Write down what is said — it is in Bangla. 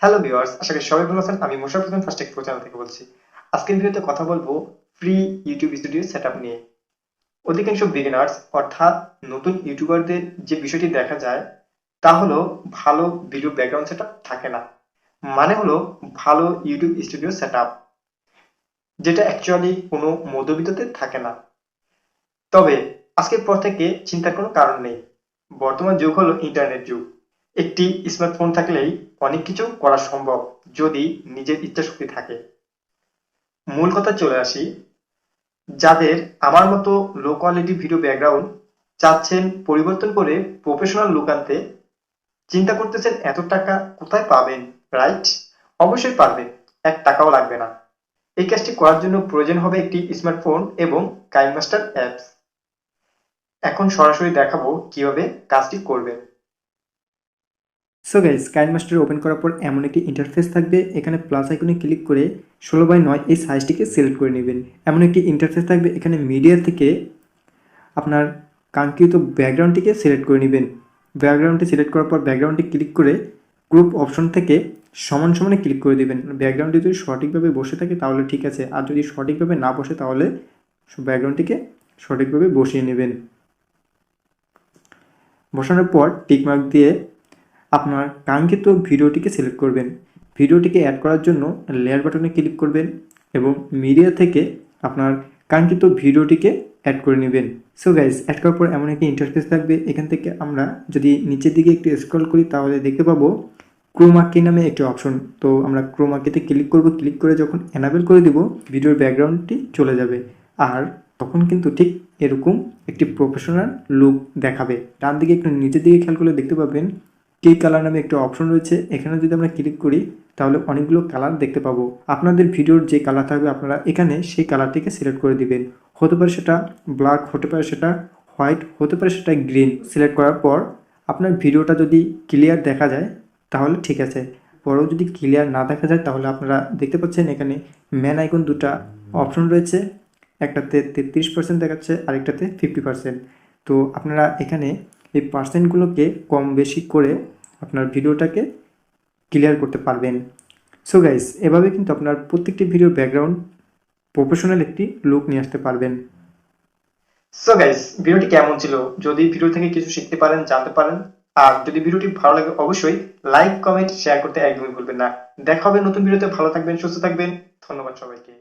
হ্যালো ভিউয়ার্স, আশা করি সবাই ভালো আছেন। আমি Mosharraf Hossain first take pro channel থেকে বলছি। আজকের ভিডিওতে কথা বলবো ফ্রি ইউটিউব স্টুডিও সেটআপ নিয়ে। অধিকাংশ বিগিনার্স অর্থাৎ নতুন ইউটিউবারদের যে বিষয়টি দেখা যায় তা হলো ভালো ভিডিও ব্যাকগ্রাউন্ড সেটআপ থাকে না। মানে হলো ভালো ইউটিউব স্টুডিও সেটআপ, যেটা অ্যাকচুয়ালি কোনো মধ্যবিত্ততে থাকে না। তবে আজকের পর থেকে চিন্তার কোনো কারণ নেই। বর্তমান যুগ হলো ইন্টারনেট যুগ। একটি স্মার্টফোন থাকলেই অনেক কিছু করা সম্ভব, যদি নিজের ইচ্ছাশক্তি থাকে। মূল কথা চলে আসি, যাদের আমার মতো লো কোয়ালিটি ভিডিও ব্যাকগ্রাউন্ড চাচ্ছেন পরিবর্তন করে প্রফেশনাল লুক আনতে, চিন্তা করতেছেন এত টাকা কোথায় পাবেন, রাইট? অবশ্যই পারবেন, এক টাকাও লাগবে না। এই কাজটি করার জন্য প্রয়োজন হবে একটি স্মার্টফোন এবং কাইনমাস্টার অ্যাপস। এখন সরাসরি দেখাবো কিভাবে কাজটি করবেন। সো গাইস, কাইনমাস্টার ওপেন করার পর এমন একটি ইন্টারফেস থাকবে। এখানে প্লাস আইকনে ক্লিক করে 16:9 এই সাইজটিকে সিলেক্ট করে নেবেন। এমন একটি ইন্টারফেস থাকবে। এখানে মিডিয়া থেকে আপনার কাঙ্ক্ষিত ব্যাকগ্রাউন্ডটিকে সিলেক্ট করে নেবেন। ব্যাকগ্রাউন্ডটি সিলেক্ট করার পর ব্যাকগ্রাউন্ডটি ক্লিক করে গ্রুপ অপশন থেকে সমান সমানে ক্লিক করে দেবেন। ব্যাকগ্রাউন্ডটি যদি সঠিকভাবে বসে থাকে তাহলে ঠিক আছে, আর যদি সঠিকভাবে না বসে তাহলে ব্যাকগ্রাউন্ডটিকে সঠিকভাবে বসিয়ে নেবেন। বসানোর পর টিকমার্ক দিয়ে আপনার কাঙ্ক্ষিত ভিডিওটিকে সিলেক্ট করবেন। ভিডিওটিকে অ্যাড করার জন্য লেয়ার বাটনে ক্লিক করবেন এবং মিডিয়া থেকে আপনার কাঙ্ক্ষিত ভিডিওটিকে অ্যাড করে নেবেন। সো গাইস, অ্যাড করার পর এমন একটি ইন্টারফেস থাকবে। এখান থেকে আমরা যদি নিচের দিকে একটু স্ক্রল করি তাহলে দেখতে পাবো ক্রোমা কি নামে একটি অপশন। তো আমরা ক্রোমা কিতে ক্লিক করব। ক্লিক করে যখন এনাবেল করে দিব, ভিডিওর ব্যাকগ্রাউন্ডটি চলে যাবে। আর তখন কিন্তু ঠিক এরকম একটি প্রফেশনাল লুক দেখাবে। ডান দিকে একটু নিচের দিকে খেয়াল করলে দেখতে পাবেন কি কালার নামে একটা অপশন রয়েছে। এখানে যদি আমরা ক্লিক করি তাহলে অনেকগুলো কালার দেখতে পাবো। আপনাদের ভিডিওর যে কালার থাকবে আপনারা এখানে সেই কালারটিকে সিলেক্ট করে দিবেন। হতে পারে সেটা ব্ল্যাক, হতে পারে সেটা হোয়াইট, হতে পারে সেটা গ্রিন। সিলেক্ট করার পর আপনার ভিডিওটা যদি ক্লিয়ার দেখা যায় তাহলে ঠিক আছে। পরেও যদি ক্লিয়ার না দেখা যায় তাহলে আপনারা দেখতে পাচ্ছেন এখানে ম্যান আইকন দুটা অপশন রয়েছে। একটাতে 33% দেখাচ্ছে, আরেকটাতে 50%। তো আপনারা এখানে এই পার্সেন্টগুলোকে কম বেশি করে আপনার ভিডিওটাকে ক্লিয়ার করতে পারবেন। সো গাইস, এভাবে কিন্তু আপনার প্রত্যেকটি ভিডিওর ব্যাকগ্রাউন্ড প্রফেশনাল একটি লুক নিয়ে আসতে পারবেন। সো গাইস, ভিডিওটি কেমন ছিল? যদি ভিডিও থেকে কিছু শিখতে পারেন, জানতে পারেন, আর যদি ভিডিওটি ভালো লাগে অবশ্যই লাইক, কমেন্ট, শেয়ার করতে একদমই ভুলবেন না। দেখা হবে নতুন ভিডিওতে। ভালো থাকবেন, সুস্থ থাকবেন। ধন্যবাদ সবাইকে।